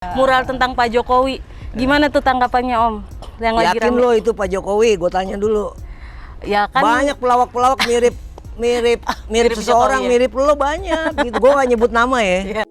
mural tentang Pak Jokowi. Gimana tuh tanggapannya Om? Yang lagi Yakin rame. lo itu Pak Jokowi? Gue tanya dulu. Ya kan Banyak pelawak-pelawak mirip Mirip seseorang, Jokowi ya? mirip lo banyak. Gitu. Gue gak nyebut nama ya.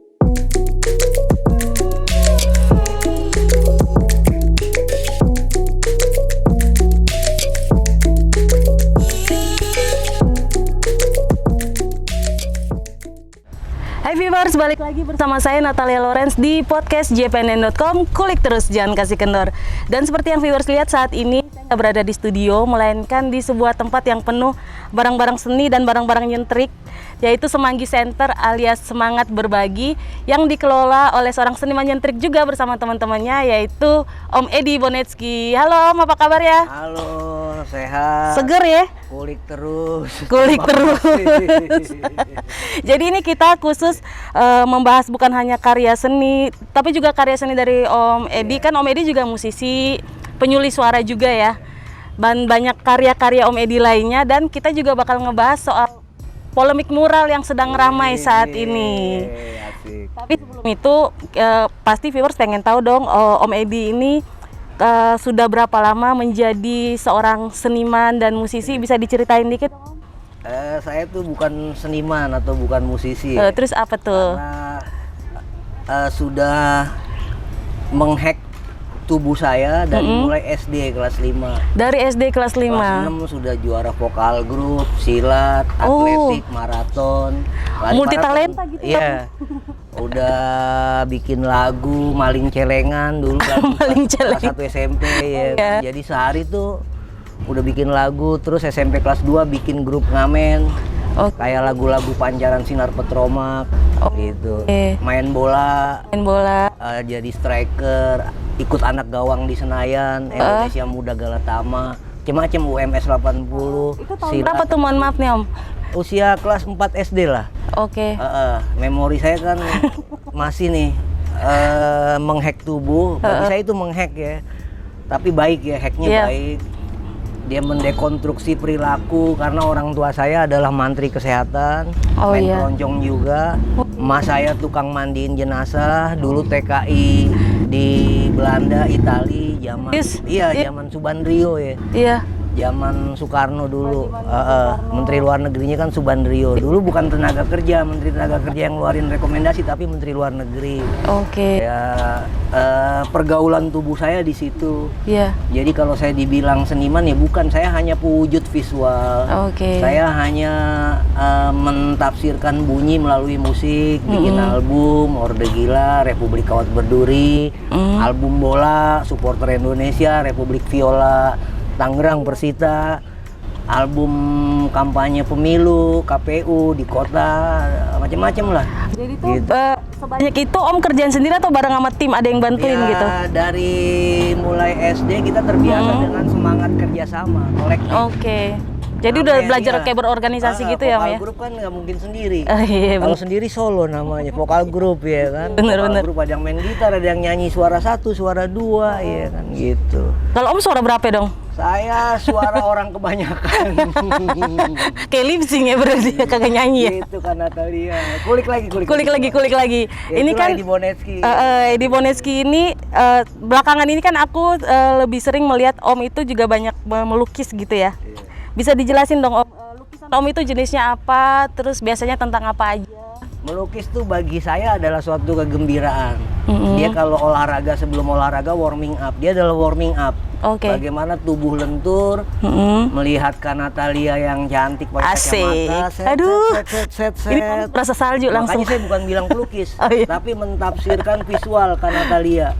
Hai viewers, balik lagi bersama saya Natalia Lorenz di podcast jpnn.com. Kulik terus, jangan kasih kendor. Dan seperti yang viewers lihat saat ini, saya nggak berada di studio, melainkan di sebuah tempat yang penuh barang-barang seni dan barang-barang nyentrik, yaitu Semanggi Center alias Semangat Berbagi, yang dikelola oleh seorang seniman nyentrik juga bersama teman-temannya, yaitu Om Edi Bonetsky. Halo Om, apa kabar ya? Halo, sehat. Seger ya? Kulik terus. Kulik terus. Jadi ini kita khusus membahas bukan hanya karya seni, tapi juga karya seni dari Om Edi. Kan Om Edi juga musisi, penyuli suara juga ya. Dan banyak karya-karya Om Edi lainnya. Dan kita juga bakal ngebahas soal polemik mural yang sedang ramai saat ini. Asik. Tapi sebelum itu pasti viewers pengen tahu dong, Om Edi ini sudah berapa lama menjadi seorang seniman dan musisi? Bisa diceritain dikit? Saya tuh bukan seniman atau bukan musisi. Terus apa tuh? Karena sudah menghack tubuh saya dari mulai SD kelas 5. Dari SD kelas 5. Kelas 6 sudah juara vokal grup, silat, atletik, maraton. Multi talenta gitu. Iya. Udah bikin lagu Maling Celengan dulu kan. Maling kelas Celeng. 1 SMP ya. Jadi sehari tuh udah bikin lagu, terus SMP kelas 2 bikin grup ngamen. Kayak lagu-lagu Pancaran Sinar Petromak gitu. Main bola. Main bola. Jadi striker, ikut anak gawang di Senayan, Indonesia Muda Galatama, macam-macam UMS 80. Itu tahun berapa tuh, mohon maaf nih Om? Usia kelas 4 SD lah. Oke. Memori saya kan masih nih menghack tubuh. Bagi saya itu menghack ya. Tapi baik ya, hacknya baik. Dia mendekonstruksi perilaku karena orang tua saya adalah mantri kesehatan, main keroncong juga. Emas saya tukang mandiin jenazah, dulu TKI di Belanda, Itali, zaman zaman Subandrio ya. Iya. Zaman Soekarno dulu, Menteri Luar Negerinya kan Subandrio. Dulu bukan tenaga kerja, Menteri Tenaga Kerja yang ngeluarin rekomendasi, tapi Menteri Luar Negeri. Oke. Ya, pergaulan tubuh saya di situ. Iya. Jadi kalau saya dibilang seniman ya bukan, saya hanya pewujud visual. Oke. Saya hanya mentafsirkan bunyi melalui musik, bikin album, Orde Gila, Republik Kawat Berduri, album bola, supporter Indonesia, Republik Viola, Tangerang Persita, album kampanye pemilu, KPU di kota, macam-macam lah. Jadi tuh gitu. Sebanyak itu Om kerjaan sendiri atau bareng sama tim, ada yang bantuin gitu? Dari mulai SD kita terbiasa dengan semangat kerjasama, kolektif. Oke. Jadi udah belajar kayak berorganisasi gitu ya Om ya? Vokal grup kan nggak mungkin sendiri. Iya, kalau sendiri solo namanya, vokal grup ya kan. Bener-bener. Vokal grup ada yang main gitar, ada yang nyanyi suara 1, suara 2 ya kan gitu. Kalau Om suara berapa dong? Saya suara orang kebanyakan. Kayak lip sync ya berarti ya, kagak nyanyi ya? Itu kan Natalia. Kulik lagi. Ini kan Edi Bonetsky. Edi Bonetsky ini belakangan ini kan aku lebih sering melihat Om itu juga banyak melukis gitu ya. Bisa dijelasin dong Om, lukisan Om itu jenisnya apa, terus biasanya tentang apa aja? Melukis tuh bagi saya adalah suatu kegembiraan. Dia kalau olahraga, sebelum olahraga warming up. Dia adalah warming up. Bagaimana tubuh lentur, melihat Natalia yang cantik pakai kacamata. Aduh. Set. Ini rasa salju langsung. Makanya saya bukan bilang pelukis, tapi mentafsirkan visual Natalia.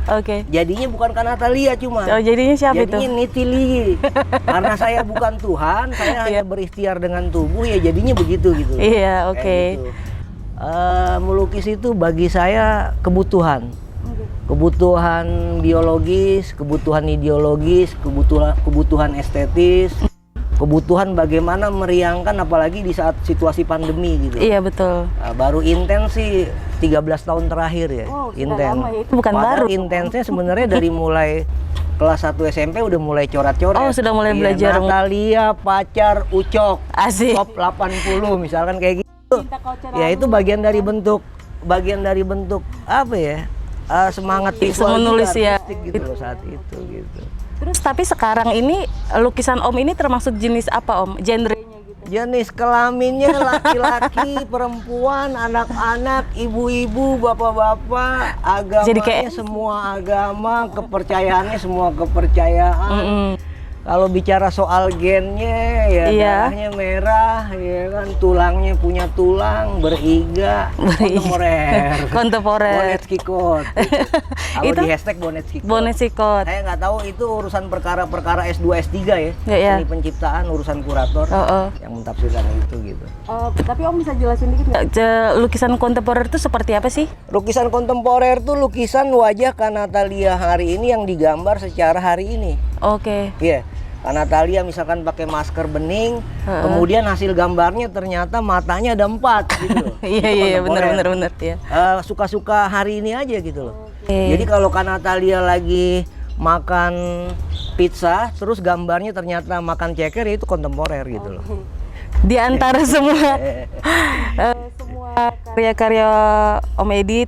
Jadinya bukan Natalia cuma. Jadinya siapa itu? Jadinya Nitili. Karena saya bukan Tuhan, saya hanya berikhtiar dengan tubuh, ya jadinya begitu gitu. Iya, Gitu. Melukis itu bagi saya kebutuhan. Kebutuhan biologis, kebutuhan ideologis, kebutuhan estetis, kebutuhan bagaimana meriangkan apalagi di saat situasi pandemi gitu. Iya betul. Baru intens sih 13 tahun terakhir ya. Intens. Itu bukan baru. Intensnya sebenarnya dari mulai kelas 1 SMP udah mulai coret-coret. Oh, sudah mulai belajar. Natalia pacar Ucok. Asik. Top 80 misalkan kayak gitu. Ya itu bagian dari bentuk apa ya? semangat visual menulis juga ya. artistik gitu loh saat itu gitu. Terus tapi sekarang ini lukisan Om ini termasuk jenis apa Om? Genrenya gitu? Jenis kelaminnya laki-laki, perempuan, anak-anak, ibu-ibu, bapak-bapak, agamanya Jadi kayak semua agama, kepercayaannya semua kepercayaan. Kalau bicara soal gennya ya darahnya merah, ya kan, tulangnya punya tulang, beriga, kontemporer. Kontemporer. Bonetsky Code. Kalau Itu di hashtag Bonetsky Code. Bonetsky Code. Saya nggak tahu itu urusan perkara-perkara S2 S3 ya. Ya. Seni penciptaan, urusan kurator yang mentafsirkan itu gitu. Tapi Om bisa jelasin dikit nggak? Lukisan kontemporer itu seperti apa sih? Lukisan kontemporer tuh lukisan wajah Kanatalia hari ini yang digambar secara hari ini. Oke. Iya. Kanatalia misalkan pakai masker bening, kemudian hasil gambarnya ternyata matanya ada 4 gitu loh. Iya benar ya. Suka-suka hari ini aja gitu loh. Jadi kalau Kanatalia lagi makan pizza, terus gambarnya ternyata makan ceker, ya itu kontemporer gitu loh. Di antara semua semua karya-karya Om Edi,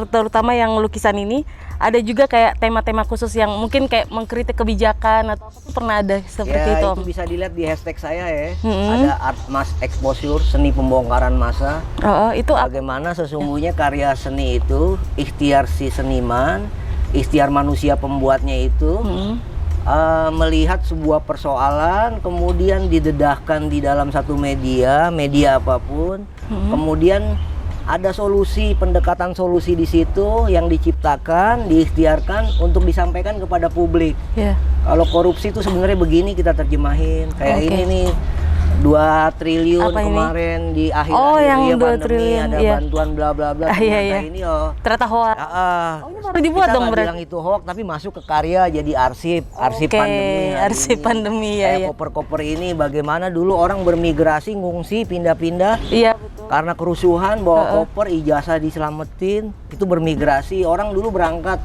terutama yang lukisan ini, ada juga kayak tema-tema khusus yang mungkin kayak mengkritik kebijakan atau apa tuh pernah ada seperti itu Om? Itu bisa dilihat di hashtag saya ya. Ada Art Mass Exposure, seni pembongkaran massa. Itu bagaimana sesungguhnya karya seni itu ikhtiar si seniman, ikhtiar manusia pembuatnya itu melihat sebuah persoalan, kemudian didedahkan di dalam satu media apapun, kemudian ada solusi, pendekatan solusi di situ yang diciptakan, diikhtiarkan untuk disampaikan kepada publik. Kalau korupsi itu sebenarnya begini kita terjemahin, kayak ini nih 2 triliun kemarin di akhir yang ya, 2 pandemi triliun, ada bantuan bla bla bla. Ini ternyata hoax. Ini baru dibuat kita dong berarti. Bilang itu hoax tapi masuk ke karya jadi arsip pandemi. Arsip pandemi ya. Koper-koper ini bagaimana dulu orang bermigrasi, ngungsi, pindah-pindah. Iya betul. Karena kerusuhan bawa koper, ijazah diselamatin, itu bermigrasi. Orang dulu berangkat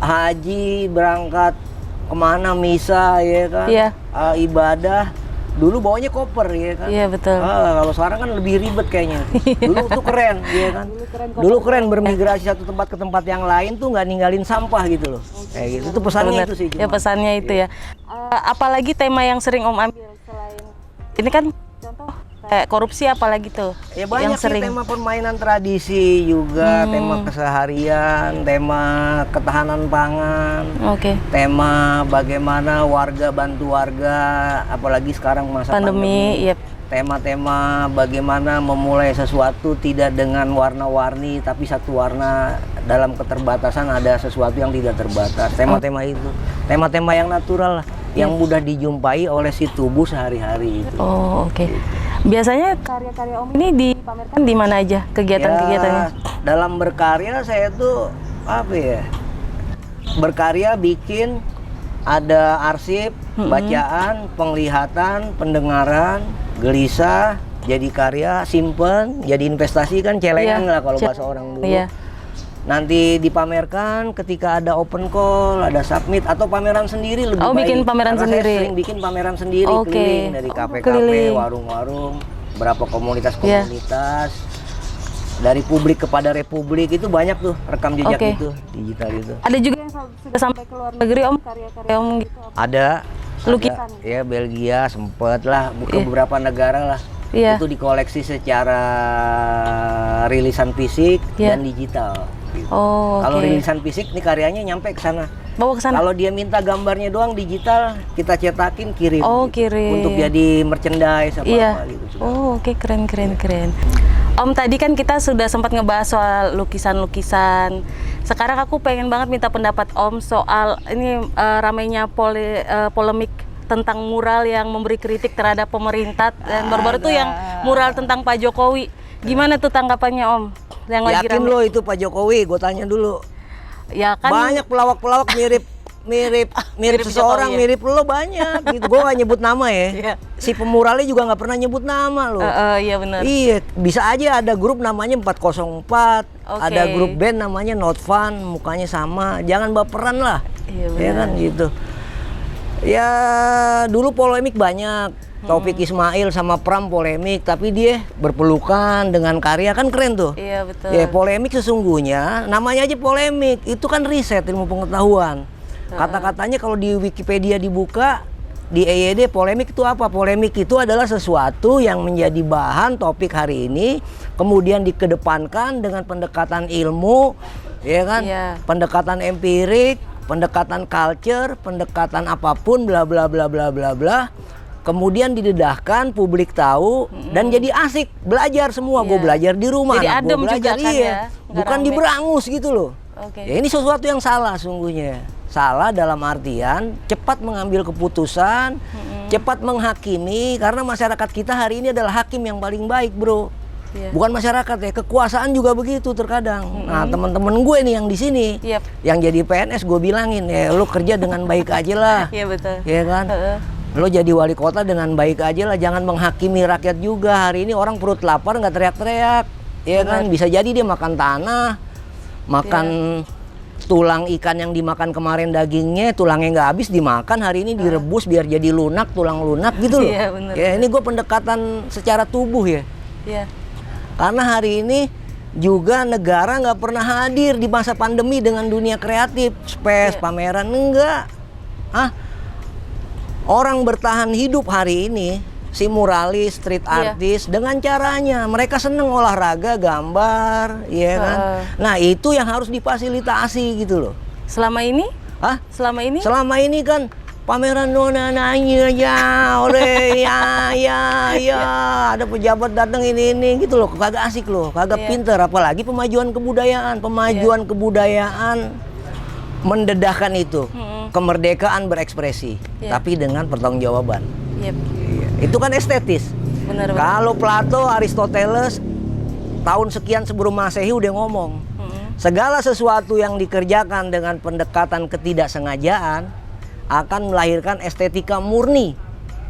haji, berangkat kemana misa ya kan, ibadah. Dulu bawanya koper ya kan. Iya betul. Kalau sekarang kan lebih ribet kayaknya. Dulu tuh keren ya kan. Dulu keren bermigrasi satu tempat ke tempat yang lain tuh nggak ninggalin sampah gitu loh. Kayak gitu. Itu pesannya itu sih. Ya pesannya itu ya. Apalagi tema yang sering Om ambil selain ini kan contoh kayak korupsi, apalagi tuh ya banyak yang sering. Sih tema permainan tradisi juga, tema keseharian, tema ketahanan pangan, tema bagaimana warga bantu warga, apalagi sekarang masa pandemi. Tema-tema bagaimana memulai sesuatu tidak dengan warna-warni tapi satu warna, dalam keterbatasan ada sesuatu yang tidak terbatas. Tema-tema itu, tema-tema yang natural lah, yang mudah dijumpai oleh si tubuh sehari-hari itu. Biasanya karya-karya Om ini dipamerkan di mana aja kegiatan-kegiatannya? Dalam berkarya saya tuh apa ya? Berkarya bikin ada arsip, bacaan, penglihatan, pendengaran, gelisah, jadi karya, simpen, jadi investasi kan celengan lah kalau bahasa orang dulu. Nanti dipamerkan ketika ada open call, ada submit atau pameran sendiri lebih baik. Bikin pameran sendiri. Saya sering bikin pameran sendiri keliling dari kafe-kafe, warung-warung, berapa komunitas-komunitas. Dari publik kepada republik itu banyak tuh rekam jejak itu, digital itu. Ada juga yang sudah sampai ke luar negeri Om, karya-karya Om gitu? Ada. Lukisan? Ya Belgia sempet lah, ke beberapa negara lah. Itu dikoleksi secara rilisan fisik dan digital. Gitu. Kalau rilisan fisik nih karyanya nyampe ke sana. Bawa ke sana. Kalau dia minta gambarnya doang digital, kita cetakin kirim. Kirim. Untuk jadi merchandise apa gitu. Keren. Om, tadi kan kita sudah sempat ngebahas soal lukisan-lukisan. Sekarang aku pengen banget minta pendapat Om soal ini ramainya polemik tentang mural yang memberi kritik terhadap pemerintah, dan baru-baru tuh yang mural tentang Pak Jokowi. Gimana tuh tanggapannya Om? Yang lagi yakin lo itu Pak Jokowi? Gue tanya dulu. Ya kan. Banyak pelawak-pelawak mirip seseorang, mirip lo banyak gitu. Gue gak nyebut nama ya. Si pemuralnya juga nggak pernah nyebut nama lo. Iya benar. Iya, bisa aja ada grup namanya 404, ada grup band namanya Not Fun, mukanya sama. Jangan baperan lah. Iya benar. Ya kan gitu. Ya dulu polemik banyak. Taufik Ismail sama Pram polemik, tapi dia berpelukan dengan karya, kan keren tuh. Iya betul. Ya polemik sesungguhnya, namanya aja polemik, itu kan riset ilmu pengetahuan. Kata-katanya kalau di Wikipedia dibuka, di EYD polemik itu apa? Polemik itu adalah sesuatu yang menjadi bahan topik hari ini, kemudian dikedepankan dengan pendekatan ilmu, ya kan? Iya. Pendekatan empirik, pendekatan culture, pendekatan apapun, bla bla bla bla bla bla. Kemudian didedahkan, publik tahu, dan jadi asik belajar semua. Gue belajar di rumah, jadi anak gue adem belajar, juga kan iya. ya? Nggak Bukan rame. diberangus gitu loh. Oke. Ya, ini sesuatu yang salah sungguhnya. Salah dalam artian cepat mengambil keputusan, cepat menghakimi, karena masyarakat kita hari ini adalah hakim yang paling baik, bro. Iya. Bukan masyarakat ya, kekuasaan juga begitu terkadang. Nah, teman-teman gue nih yang di sini, Yap. yang jadi PNS, gue bilangin ya, lu kerja dengan baik aja lah. Iya betul. Ya kan? Lo jadi wali kota dengan baik aja lah, jangan menghakimi rakyat juga. Hari ini orang perut lapar nggak teriak-teriak, ya kan? Bisa jadi dia makan tanah, makan tulang ikan yang dimakan kemarin dagingnya, tulangnya nggak habis dimakan, hari ini direbus biar jadi lunak, tulang lunak gitu loh. Iya, bener. Ya ini gue pendekatan secara tubuh ya. Iya. Karena hari ini juga negara nggak pernah hadir di masa pandemi dengan dunia kreatif, space, pameran, enggak. Orang bertahan hidup hari ini, si muralis, street artist, dengan caranya mereka seneng olahraga, gambar, ya kan. Nah itu yang harus difasilitasi gitu loh. Selama ini? Hah? Selama ini? Selama ini kan pameran nona nanya ya, oleh ya, ada pejabat datang ini gitu loh, kagak asik loh, kagak pinter. Apalagi pemajuan kebudayaan, kebudayaan mendedahkan itu, kemerdekaan berekspresi, tapi dengan pertanggungjawaban. Yep. Itu kan estetis. Benar. Kalau Plato, Aristoteles tahun sekian sebelum Masehi udah ngomong, segala sesuatu yang dikerjakan dengan pendekatan ketidaksengajaan akan melahirkan estetika murni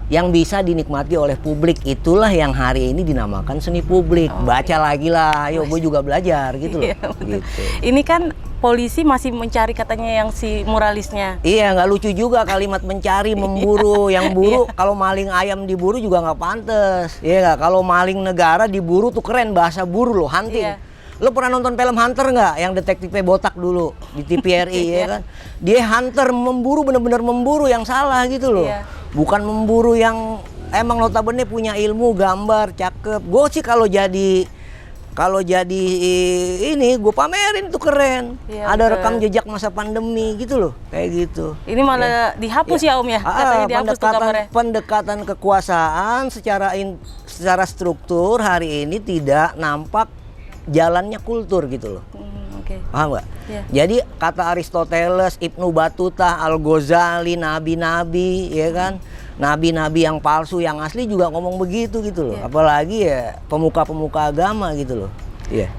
yang bisa dinikmati oleh publik. Itulah yang hari ini dinamakan seni publik. Baca lagi lah, ayo gue juga belajar gitu loh. Gitu. Ini kan polisi masih mencari katanya yang si muralisnya. Iya, nggak lucu juga kalimat mencari, memburu. Yang buru, kalau maling ayam diburu juga nggak pantes. Iya nggak? Kalau maling negara diburu tuh keren, bahasa buru loh, hunting. Lo pernah nonton film Hunter nggak? Yang detektifnya botak dulu di TVRI ya kan? Dia hunter, memburu, bener-bener memburu yang salah gitu loh. Bukan memburu yang emang notabene punya ilmu, gambar, cakep. Gue sih kalau jadi ini gue pamerin tuh keren. Ada rekam jejak masa pandemi gitu loh, kayak gitu. Ini malah dihapus ya Om ya? Katanya dihapus tuh gambarnya. Pendekatan kekuasaan secara struktur hari ini tidak nampak jalannya kultur gitu loh. Paham nggak? Jadi kata Aristoteles, Ibnu Battuta, Al-Ghazali, nabi-nabi, ya kan? Nabi-nabi yang palsu, yang asli juga ngomong begitu gitu loh. Apalagi ya pemuka-pemuka agama gitu loh.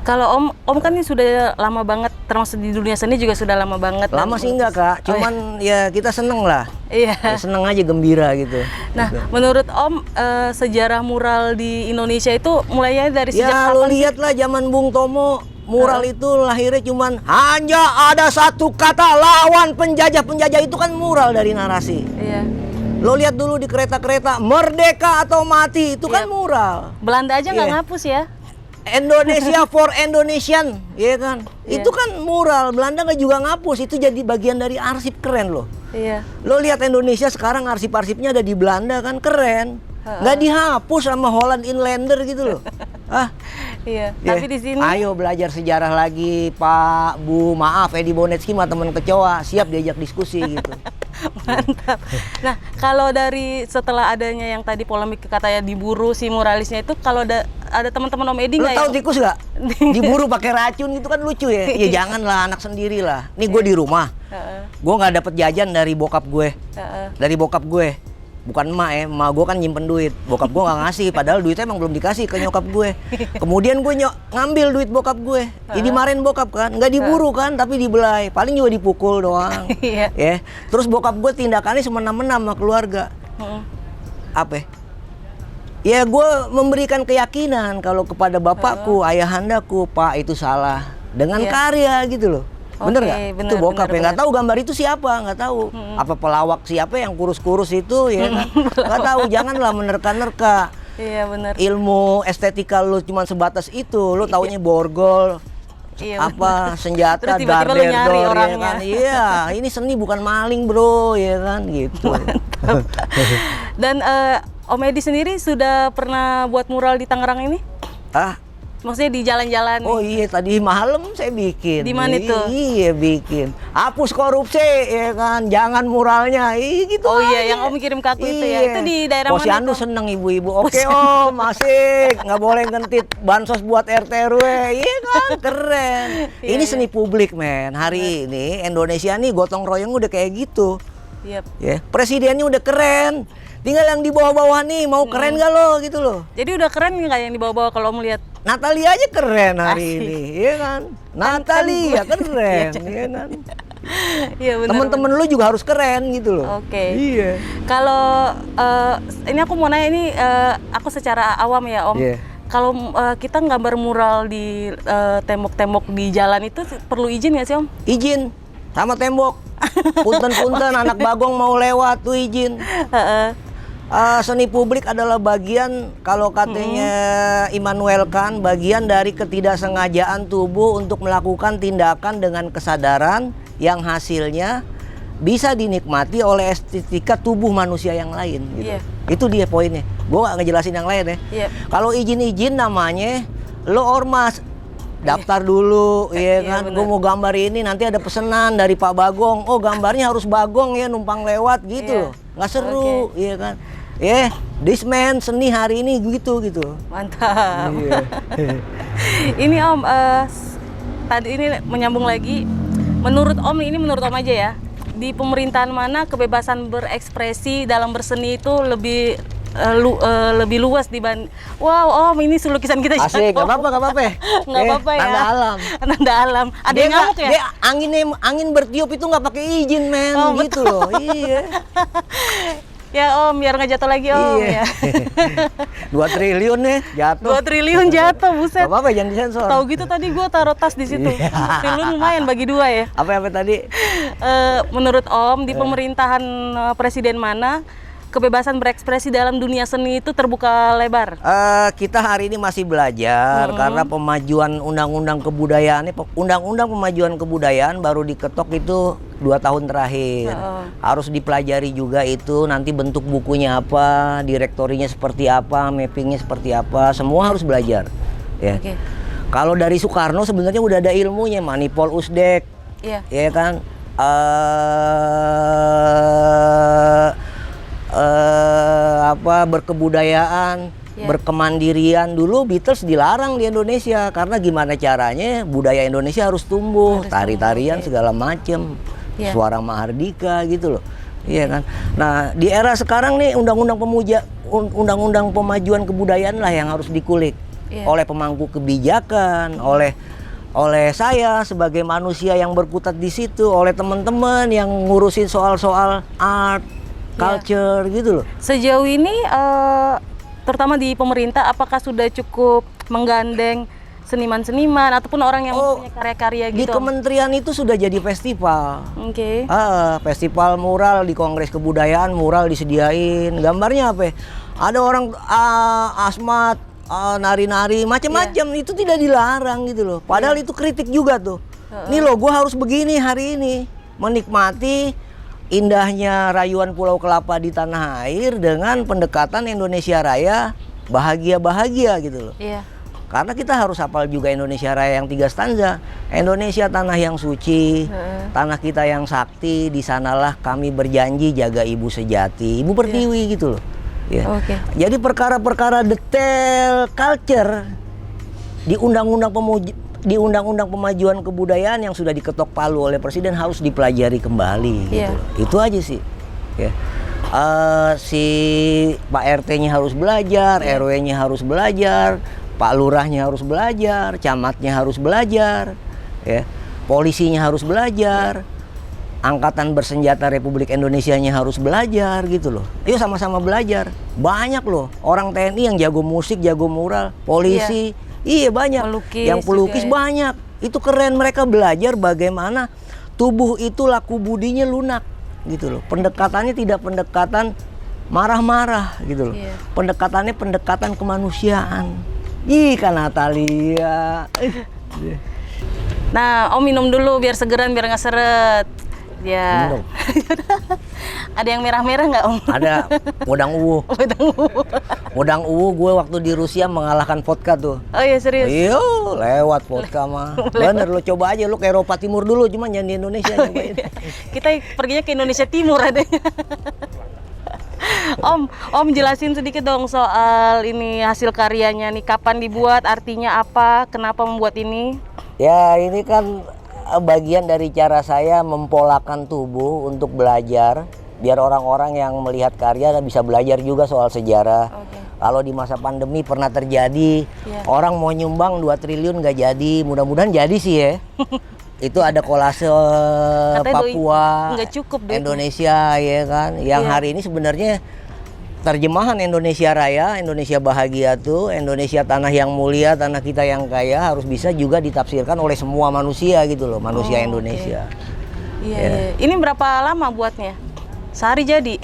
Kalau Om kan ini sudah lama banget, termasuk di dunia seni juga sudah lama banget. Lama sih enggak Kak, cuman ya kita seneng lah. Iya. Ya, seneng aja, gembira gitu. Nah, menurut Om sejarah mural di Indonesia itu mulainya dari sejak ya, kapan? lo lihat lah zaman Bung Tomo, mural itu lahirnya cuman hanya ada satu kata, lawan penjajah. Penjajah itu kan mural dari narasi. Iya. Lo lihat dulu di kereta-kereta, merdeka atau mati, itu kan mural. Belanda aja nggak ngapus ya? Indonesia for Indonesian, ya kan? Itu kan mural. Belanda nggak juga ngapus, itu jadi bagian dari arsip, keren loh. Iya. Lo lihat Indonesia sekarang arsip-arsipnya ada di Belanda kan, keren. Nggak dihapus sama Holland Inlander gitu loh. Iya. Tapi di sini. Ayo belajar sejarah lagi, Pak, Bu. Maaf, Edi Bonetski mah teman kecoa, siap diajak diskusi gitu. Mantap. Nah, kalau dari setelah adanya yang tadi polemik katanya diburu si muralisnya itu, kalau ada teman-teman Om Edi nggak? Lo tahu tikus nggak? Diburu pakai racun itu kan lucu ya. Ya janganlah, anak sendiri lah. Nih gue di rumah, gue nggak dapet jajan dari bokap gue, dari bokap gue. Bukan emak ya, emak gue kan nyimpen duit. Bokap gue nggak ngasih, padahal duitnya emang belum dikasih ke nyokap gue. Kemudian gue ngambil duit bokap gue. Jadi dimarahin bokap kan, nggak diburu kan, tapi dibelai. Paling juga dipukul doang. Ya. Terus bokap gue tindakannya semena-mena sama keluarga. Apa? Ya gue memberikan keyakinan kalau kepada bapakku, ayahandaku, Pak itu salah. Dengan karya gitu loh. Bener nggak? bener, Itu bokap bener, ya. Nggak tahu gambar itu siapa, nggak tahu. Apa pelawak siapa yang kurus-kurus itu ya kan? Nggak tahu. Janganlah menerka-nerka. Iya benar. Ilmu estetika lu cuma sebatas itu. Lu taunya borgol, Iya, apa senjata, Terus tiba-tiba lu nyari darderdor, ya orangnya. kan? Iya, ini seni bukan maling bro, ya kan gitu. Dan Om Edi sendiri sudah pernah buat mural di Tangerang ini? Ah, Maksudnya di jalan-jalan? oh iya tadi malam saya bikin. Di mana itu? Iya bikin. Hapus korupsi ya kan, jangan muralnya. Gitu. Oh iya, aja. yang Om kirim ke aku itu ya. Iya. Itu di daerah mana? Posyandu itu? seneng ibu-ibu. Oke Om, asik. Nggak boleh ngentit bansos buat RT RW. Iya kan, keren. Iya, Ini iya. seni publik men. Hari ini Indonesia nih gotong royong udah kayak gitu. Yep. Ya, presidennya udah keren. Tinggal yang di bawah-bawah nih mau keren gak lo gitu loh. Jadi udah keren nggak yang dibawa-bawa kalau Om lihat? Natalia aja keren hari Asik. ini, iya kan? Natalia keren, iya kan? Iya benar. Temen-temen lu juga harus keren gitu loh. Oke. Iya. Kalau ini aku mau nanya ini aku secara awam ya Om. Iya. Kalau kita nggambar mural di tembok-tembok di jalan itu perlu izin nggak sih Om? Izin sama tembok. Punten-punten anak bagong mau lewat tuh izin. Heeh. Seni publik adalah bagian, kalau katanya Immanuel Kant, bagian dari ketidaksengajaan tubuh untuk melakukan tindakan dengan kesadaran yang hasilnya bisa dinikmati oleh estetika tubuh manusia yang lain gitu. Iya. Itu dia poinnya. Gue gak ngejelasin yang lain ya. Iya. Kalau izin-izin namanya lo ormas, daftar dulu, iya kan? bener. Gue mau gambar ini, nanti ada pesanan dari Pak Bagong. Oh gambarnya harus Bagong ya, numpang lewat gitu Iya. loh. Nggak seru, iya kan? This man seni hari ini gitu. Mantap. Iya. Ini Om, tadi ini menyambung lagi. Menurut Om aja ya, di pemerintahan mana kebebasan berekspresi dalam berseni itu lebih lebih luas dibanding. Wow Om, ini lukisan kita Asik, jatuh. nggak apa-apa. Nggak apa-apa ya. Tanda alam. Tanda alam. Ada Dia yang ngamuk ya? Dia angin bertiup itu nggak pakai izin men, Oh, gitu loh. Iya. Ya Om, biar nggak jatuh lagi Om Iya. ya. 2 triliun nih jatuh. 2 triliun jatuh, buset. Gak apa-apa jangan disensor. Tahu gitu tadi gue taruh tas di situ. Iya. Triliun lumayan bagi 2 ya. Apa tadi? Menurut Om, di pemerintahan presiden mana kebebasan berekspresi dalam dunia seni itu terbuka lebar? Kita hari ini masih belajar karena pemajuan undang-undang kebudayaan, undang-undang pemajuan kebudayaan baru diketok itu 2 tahun terakhir. Harus dipelajari juga itu nanti bentuk bukunya apa, direktorinya seperti apa, mappingnya seperti apa, semua harus belajar. Ya. Oke. Kalau dari Soekarno sebenarnya udah ada ilmunya, Manipol Usdek, Iya. ya kan? Berkebudayaan, berkemandirian. Dulu Beatles dilarang di Indonesia karena gimana caranya budaya Indonesia harus tumbuh, tari-tarian segala macem, suara Mahardika gitu loh, iya kan. Nah di era sekarang nih undang-undang pemajuan kebudayaan lah yang harus dikulik oleh pemangku kebijakan, oleh saya sebagai manusia yang berkutat di situ, oleh teman-teman yang ngurusin soal-soal art, culture gitu loh. Sejauh ini terutama di pemerintah apakah sudah cukup menggandeng seniman-seniman ataupun orang yang punya karya-karya gitu? Di kementerian itu sudah jadi festival. Oke. Festival mural di Kongres Kebudayaan, mural disediain. Gambarnya apa? Ada orang asmat, nari-nari, macam-macam. Itu tidak dilarang gitu loh. Padahal itu kritik juga tuh. Nih loh, gue harus begini hari ini, menikmati indahnya rayuan Pulau Kelapa di tanah air dengan pendekatan Indonesia Raya bahagia-bahagia gitu loh. Iya. Karena kita harus hafal juga Indonesia Raya yang 3 stanza. Indonesia tanah yang suci, tanah kita yang sakti, di sanalah kami berjanji jaga ibu sejati, ibu pertiwi gitu loh. Ya. Oke. Jadi perkara-perkara detail culture di undang-undang pemajuan kebudayaan yang sudah diketok palu oleh presiden harus dipelajari kembali gitu loh. Itu aja sih. Ya. Si Pak RT-nya harus belajar, RW-nya harus belajar, Pak Lurahnya harus belajar, camatnya harus belajar, ya. Polisinya harus belajar, Angkatan Bersenjata Republik Indonesianya harus belajar gitu loh. Ayo sama-sama belajar. Banyak loh orang TNI yang jago musik, jago mural, polisi, iya banyak. Pelukis yang pelukis juga, ya. banyak. Itu keren, mereka belajar bagaimana tubuh itu laku budinya lunak gitu loh. Pendekatannya tidak pendekatan marah-marah gitu loh. Pendekatannya pendekatan kemanusiaan. Ih, kan Natalia. Nah, Om minum dulu biar segeran, biar nggak seret. Ya. Minum. Ada yang merah-merah nggak, Om? Ada Modang Uwu. Modang Uwu gue waktu di Rusia mengalahkan vodka tuh. Oh iya, serius? Iya, lewat vodka mah. Bener, lo coba aja, lo ke Eropa Timur dulu, cuma jangan di Indonesia. Kita perginya ke Indonesia Timur adanya. Om jelasin sedikit dong soal ini hasil karyanya nih, kapan dibuat, artinya apa, kenapa membuat ini? Ya, ini kan bagian dari cara saya mempolakan tubuh untuk belajar, biar orang-orang yang melihat karya bisa belajar juga soal sejarah. Kalau di masa pandemi pernah terjadi, orang mau nyumbang 2 triliun nggak jadi, mudah-mudahan jadi sih ya. Itu ada kolase Papua, nggak cukup Indonesia ya kan, yang hari ini sebenarnya terjemahan Indonesia Raya, Indonesia Bahagia tuh, Indonesia tanah yang mulia, tanah kita yang kaya harus bisa juga ditafsirkan oleh semua manusia gitu loh, manusia Indonesia. Iya. Ini berapa lama buatnya? Sehari jadi?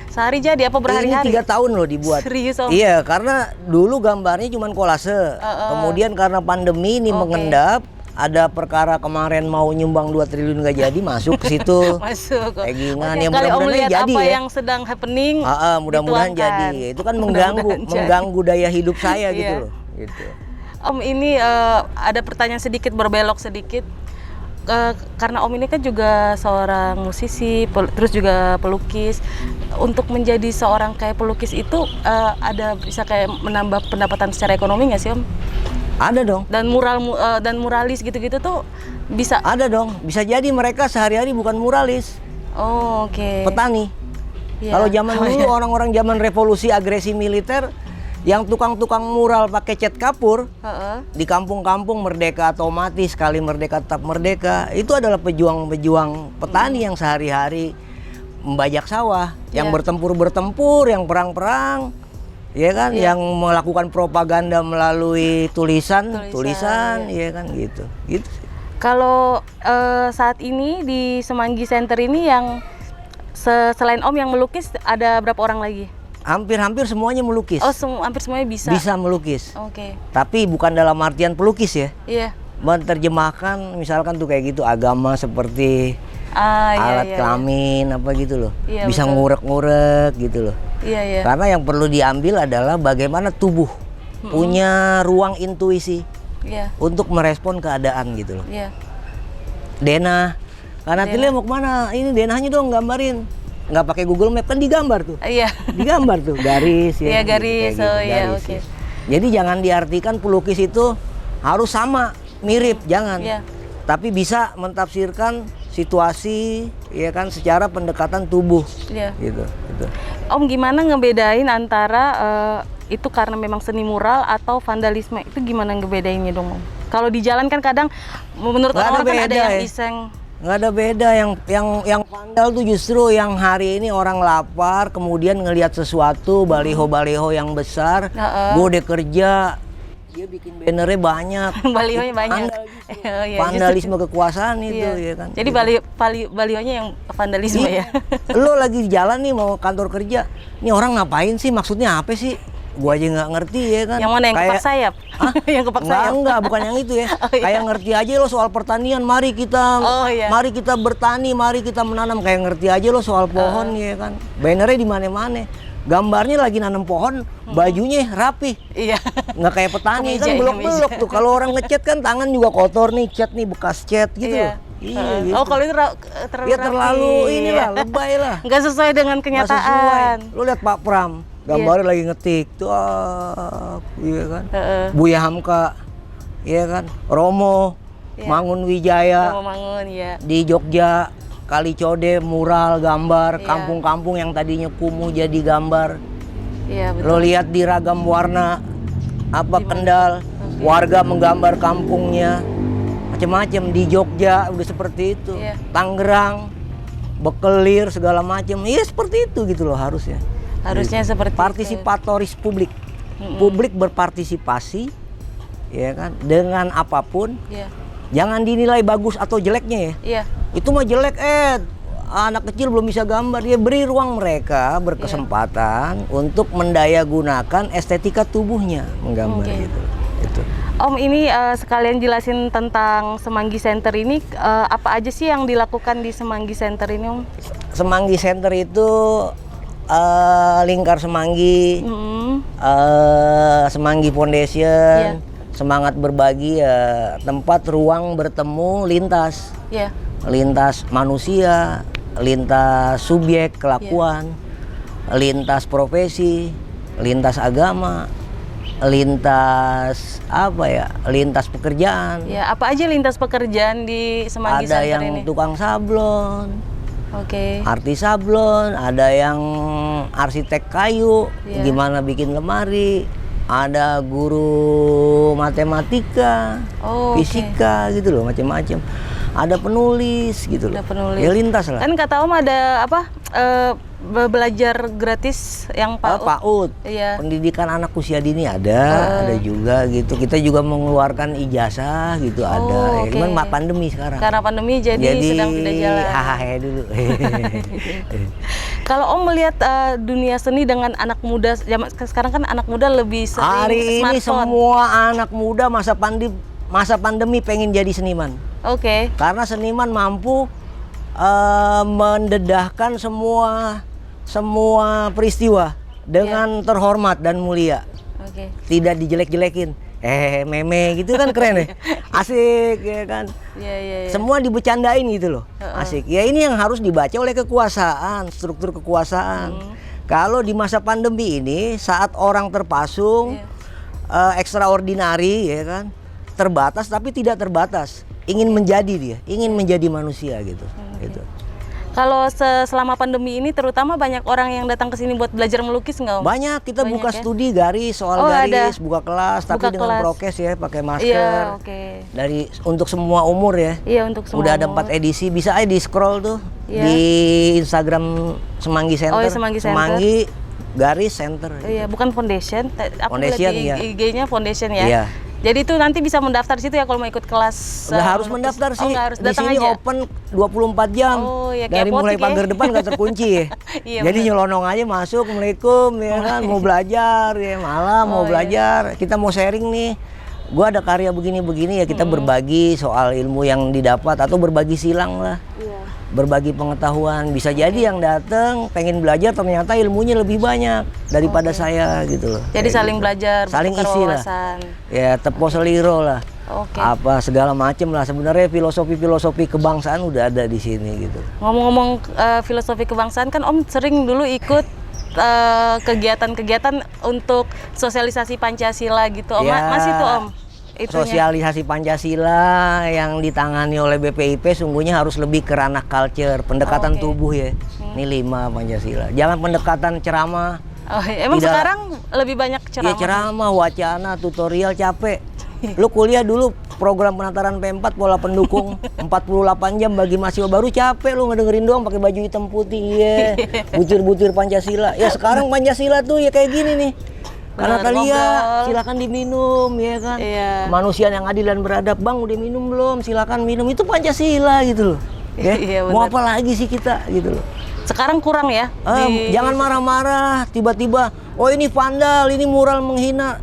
Sehari jadi apa berhari-hari? Ini 3 tahun loh dibuat. Serius, Om? Iya, karena dulu gambarnya cuma kolase, kemudian karena pandemi ini mengendap. Ada perkara kemarin mau nyumbang 2 triliun nggak jadi, masuk ke situ. Masuk. Pegingan ya, mudah-mudahan jadi apa ya. yang sedang happening. Mudah-mudahan jadi. Itu kan mengganggu daya hidup saya gitu loh. Gitu. Om, ini ada pertanyaan sedikit, berbelok sedikit. Karena Om ini kan juga seorang musisi, terus juga pelukis. Untuk menjadi seorang kayak pelukis itu ada bisa kayak menambah pendapatan secara ekonomi nggak sih, Om? Ada dong. Dan dan muralis gitu-gitu tuh bisa? Ada dong. Bisa jadi mereka sehari-hari bukan muralis. Oh, oke. Petani. Kalau zaman dulu orang-orang zaman revolusi agresi militer, yang tukang-tukang mural pakai cat kapur di kampung-kampung merdeka atau mati, sekali merdeka tetap merdeka, itu adalah pejuang-pejuang petani yang sehari-hari membajak sawah, yang bertempur-bertempur, yang perang-perang. Ya kan, yang melakukan propaganda melalui tulisan, ya kan gitu. Gitu sih. Kalau saat ini di Semanggi Center ini yang selain Om yang melukis, ada berapa orang lagi? Hampir semuanya melukis. Oh, hampir semuanya bisa. Bisa melukis. Oke. Tapi bukan dalam artian pelukis ya. Iya. Menerjemahkan misalkan tuh kayak gitu agama seperti alat kelamin apa gitu loh. Iya, bisa betul. ngurek-ngurek gitu loh. Iya. Karena yang perlu diambil adalah bagaimana tubuh punya ruang intuisi untuk merespon keadaan gitu loh. Iya. Denah, karena Natalia mau kemana? Ini denahnya dong gambarin. Nggak pakai Google Map kan digambar tuh. Iya. Digambar tuh garis ya. Iya, garis. Gitu, Iya, garis, oke. ya. Jadi jangan diartikan pelukis itu harus sama, mirip, jangan. Iya. Tapi bisa mentafsirkan situasi ya kan secara pendekatan tubuh. Iya. Gitu. Om, gimana ngebedain antara itu karena memang seni mural atau vandalisme? Itu gimana ngebedainnya dong, Om? Kalau di jalan kan kadang menurut orang kan ada yang iseng. Nggak ada beda, yang vandal tuh justru yang hari ini orang lapar kemudian ngelihat sesuatu baliho-baliho yang besar, gue udah kerja, dia bikin bannernya banyak. Balihonya banyak. Vandalisme kekuasaan itu ya kan. Jadi balihonya yang vandalisme ya. Lo lagi jalan nih mau kantor kerja, nih orang ngapain sih, maksudnya apa sih? Gua aja nggak ngerti ya kan. Yang mana, yang kepak sayap? Yang kepak sayap? Enggak, bukan yang itu ya. Kayak ngerti aja lo soal pertanian, mari kita bertani, mari kita menanam. Kayak ngerti aja lo soal pohon ya kan. Bannernya di mana-mana. Gambarnya lagi nanam pohon, bajunya rapi. Iya. Nggak kayak petani kan belok-belok tuh. Kalau orang ngecat kan tangan juga kotor nih, cat nih bekas cat gitu. Iya, gitu. Oh, kalau itu terlalu inilah, lebay lah. Nggak sesuai dengan kenyataan. Lo lihat Pak Pram, gambarnya lagi ngetik tuh, iya kan. Buya Hamka, iya kan. Romo, Mangun Wijaya, di Jogja, Kalicode, mural, gambar, kampung-kampung yang tadinya kumuh jadi gambar. Iya, betul. Lo lihat di ragam warna, Kendal, warga menggambar kampungnya, macam-macam. Di Jogja udah seperti itu, Tangerang, Bekelir, segala macam. Iya seperti itu gitu loh harusnya. Harusnya seperti partisipatoris publik. Publik berpartisipasi, ya kan, dengan apapun. Iya. Jangan dinilai bagus atau jeleknya ya. Iya. Itu mah jelek, anak kecil belum bisa gambar. Ya beri ruang mereka berkesempatan untuk mendayagunakan estetika tubuhnya menggambar gitu. Itu. Om, ini sekalian jelasin tentang Semanggi Center ini, apa aja sih yang dilakukan di Semanggi Center ini, Om? Semanggi Center itu Lingkar Semanggi, Semanggi Foundation, semangat berbagi ya, tempat ruang bertemu lintas. Lintas manusia, lintas subjek kelakuan, lintas profesi, lintas agama, lintas apa ya, lintas pekerjaan. Ya, apa aja lintas pekerjaan di Semanggi Center ini? Ada yang tukang sablon, artis sablon, ada yang arsitek kayu, gimana bikin lemari, ada guru matematika, fisika gitu loh, macam-macam. Ada penulis gitu loh. Ya lintas lah. Kan kata Om ada apa? Belajar gratis yang PAUD. PAUD. Iya. Pendidikan anak usia dini ada juga gitu. Kita juga mengeluarkan ijazah gitu ada. Ya, cuman pandemi sekarang. Karena pandemi jadi sedang tidak jalan. Hahaha dulu. Kalau Om melihat dunia seni dengan anak muda, sekarang kan anak muda lebih sering hari ini smartphone. semua anak muda masa pandemi pengen jadi seniman. Karena seniman mampu mendedahkan semua peristiwa dengan terhormat dan mulia. Tidak dijelek-jelekin. Meme gitu kan keren ya. Asik ya kan. Semua dibecandain gitu loh. Asik. Ya ini yang harus dibaca oleh kekuasaan, struktur kekuasaan. Kalau di masa pandemi ini saat orang terpasung extraordinary ya kan, terbatas tapi tidak terbatas. Ingin menjadi dia, ingin menjadi manusia gitu. Gitu. Kalau selama pandemi ini terutama banyak orang yang datang ke sini buat belajar melukis nggak Om? Banyak, kita buka studi garis, soal garis, buka kelas, tapi dengan prokes ya, pakai masker. Dari untuk semua umur ya. Iya, untuk semua. Udah ada 4 edisi, bisa aja di scroll tuh di Instagram Semanggi Center. Semanggi garis center. Iya, bukan foundation. Aku foundation lihat di IG-nya foundation ya. Iya. Jadi itu nanti bisa mendaftar situ ya kalau mau ikut kelas. Nggak harus mendaftar sih. Harus di sini aja. Open 24 jam. Dari mulai pagar depan nggak terkunci ya. Jadi nyelonong aja masuk, Assalamualaikum ya kan, mau belajar ya, malam mau belajar. Kita mau sharing nih. Gua ada karya begini-begini ya, kita berbagi soal ilmu yang didapat atau berbagi silang lah. Berbagi pengetahuan. Bisa jadi yang datang pengen belajar ternyata ilmunya lebih banyak daripada saya gitu loh. Jadi saling belajar, saling isi lah. Ya tepo seliro lah. Apa segala macem lah. Sebenarnya filosofi kebangsaan udah ada di sini gitu. Ngomong-ngomong filosofi kebangsaan, kan Om sering dulu ikut kegiatan-kegiatan untuk sosialisasi Pancasila gitu Om. Masih tuh Om? Sosialisasi Pancasila yang ditangani oleh BPIP sungguhnya harus lebih ke ranah culture, pendekatan tubuh ya. Ini 5 Pancasila. Jangan pendekatan ceramah. Emang sekarang lebih banyak ceramah? Ya ceramah, wacana, tutorial, capek. Lu kuliah dulu program penataran P4 pola pendukung 48 jam bagi mahasiswa baru, capek lu ngedengerin doang pakai baju hitam putih ya. Butir-butir Pancasila. Ya sekarang Pancasila tuh ya kayak gini nih. Karena Natalia, silakan diminum ya kan. Manusia yang adil dan beradab. Bang udah minum belum? Silakan minum. Itu Pancasila gitu loh. Ya? Mau apa lagi sih kita gitu loh. Sekarang kurang ya. Jangan marah-marah tiba-tiba. Oh ini vandal, ini mural menghina.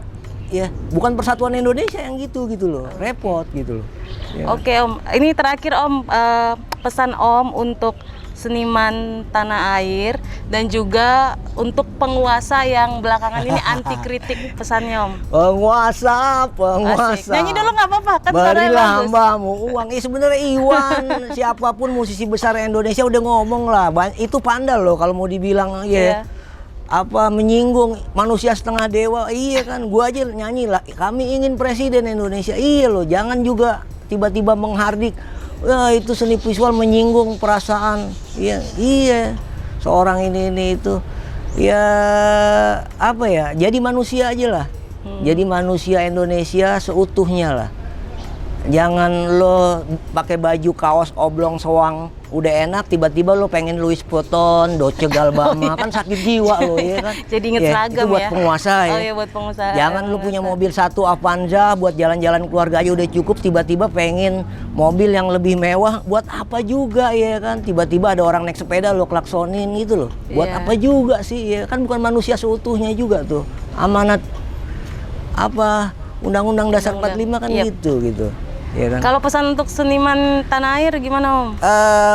Ya, bukan Persatuan Indonesia yang gitu loh. Repot gitu loh. Ya. Oke Om, ini terakhir Om, pesan Om untuk seniman tanah air dan juga untuk penguasa yang belakangan ini anti kritik, pesannya Om. Penguasa. Asik. Nyanyi dulu nggak apa-apa kan? Berilah hambamu uang. Sebenarnya Iwan siapapun musisi besar Indonesia udah ngomong lah. Itu pandal loh kalau mau dibilang apa menyinggung manusia setengah dewa. Iya kan, gua aja nyanyi lah. Kami ingin presiden Indonesia. Iya loh, jangan juga tiba-tiba menghardik. Wah itu seni visual menyinggung perasaan. Iya. Seorang ini itu. Ya apa ya? Jadi manusia aja lah. Jadi manusia Indonesia seutuhnya lah. Jangan lo pakai baju kaos oblong soang udah enak, tiba-tiba lo pengen Louis Vuitton, Dolce Gabbana, kan sakit jiwa lo ya kan. Jadi inget seragam itu buat ya. penguasa ya. Oh iya, buat pengusaha. Jangan lo punya mobil satu Avanza buat jalan-jalan keluarga aja udah cukup, tiba-tiba pengen mobil yang lebih mewah, buat apa juga ya kan. Tiba-tiba ada orang naik sepeda lo klaksonin gitu loh. Buat apa juga sih ya kan, bukan manusia seutuhnya juga tuh. Amanat apa Undang-Undang Dasar 45 kan gitu. Ya kan? Kalau pesan untuk seniman tanah air gimana Om?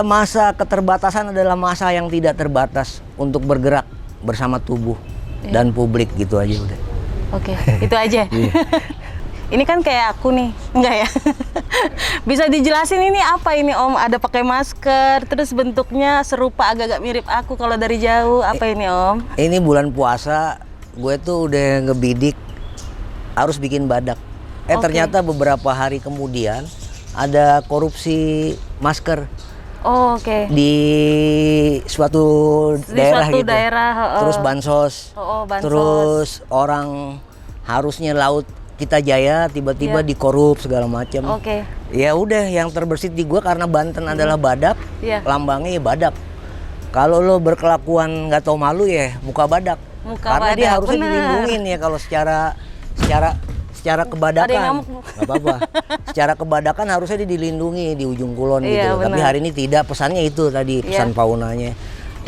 Masa keterbatasan adalah masa yang tidak terbatas untuk bergerak bersama tubuh dan publik, gitu aja udah. Oke, itu aja. Ini kan kayak aku nih, enggak ya? Bisa dijelasin ini apa ini Om? Ada pakai masker, terus bentuknya serupa agak-agak mirip aku kalau dari jauh. Apa ini Om? Ini bulan puasa, gue tuh udah ngebidik harus bikin badak. Ternyata beberapa hari kemudian ada korupsi masker. Oh, oke. Di suatu daerah gitu. Terus bansos. Bansos. Terus orang harusnya laut Kita Jaya tiba-tiba dikorup segala macam. Oke. Ya udah, yang terbersit di gua karena Banten adalah badak, lambangnya ya badak. Kalau lo berkelakuan nggak tahu malu ya muka badak. Karena dia harusnya dilindungin ya kalau secara kebadakan. Nggak apa-apa. Secara kebadakan harusnya dia dilindungi di ujung kulon gitu. Tapi hari ini tidak, pesannya itu tadi, pesan faunanya.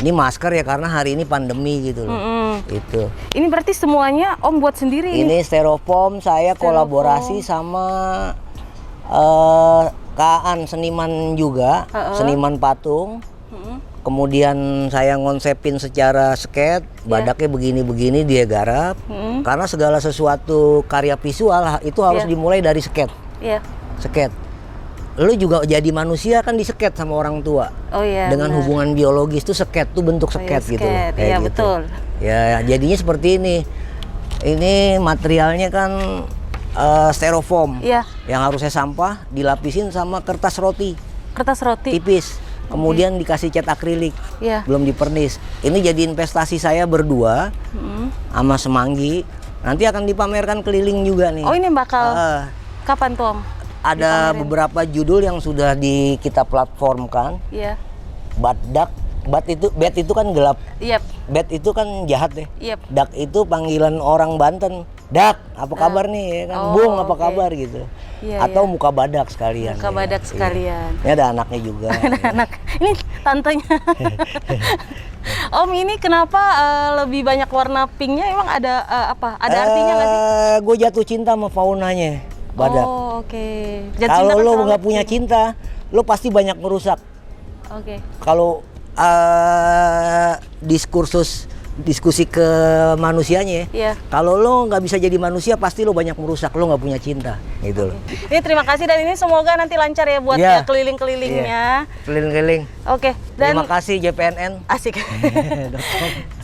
Ini masker ya karena hari ini pandemi gitu loh. Itu. Ini berarti semuanya Om buat sendiri? Ini styrofoam, saya kolaborasi sama Kaan seniman juga, seniman patung. Kemudian saya ngonsepin secara skate, badaknya begini-begini dia garap. Karena segala sesuatu karya visual itu harus dimulai dari skate. Skate. Lu juga jadi manusia kan diseket sama orang tua. Dengan hubungan biologis tuh skate tuh bentuk skate gitu. Iya gitu. Betul. Ya jadinya seperti ini. Ini materialnya kan styrofoam. Yang harusnya sampah dilapisin sama kertas roti. Kertas roti. Tipis. Kemudian dikasih cat akrilik, belum dipernis. Ini jadi investasi saya berdua sama Semanggi. Nanti akan dipamerkan keliling juga nih. Oh ini bakal kapan tuh Om? Ada beberapa judul yang sudah kita platformkan. Bat itu kan gelap. Bat itu kan jahat deh. Dak itu panggilan orang Banten. Dak, apa kabar nih? Ya kan? Bung, apa kabar gitu. Atau muka badak sekalian. Muka badak sekalian. Ini ada anaknya juga. Ada anak. Ini tantenya. Om, ini kenapa lebih banyak warna pinknya? Emang ada apa? Ada artinya nggak sih? Gue jatuh cinta sama faunanya badak. Oh, oke. Kalau lo nggak punya cinta, lo pasti banyak merusak. Kalau diskusi ke manusianya kalau lo nggak bisa jadi manusia pasti lo banyak merusak, lo nggak punya cinta gitu loh. Ini terima kasih dan ini semoga nanti lancar ya buat keliling-kelilingnya. Keliling-keliling. Dan terima kasih JPNN. Asik.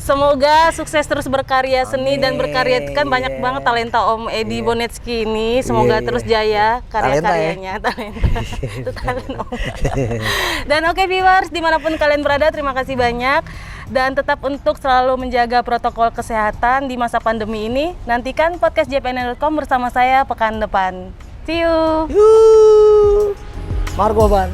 Semoga sukses terus berkarya seni dan berkarya, kan banyak banget talenta Om Edi Bonetsky ini. Semoga terus jaya karya-karyanya. Itu talent Om. Dan viewers dimanapun kalian berada, terima kasih banyak. Dan tetap untuk selalu menjaga protokol kesehatan di masa pandemi ini. Nantikan podcast jpnn.com bersama saya pekan depan. See you. Margo Ban.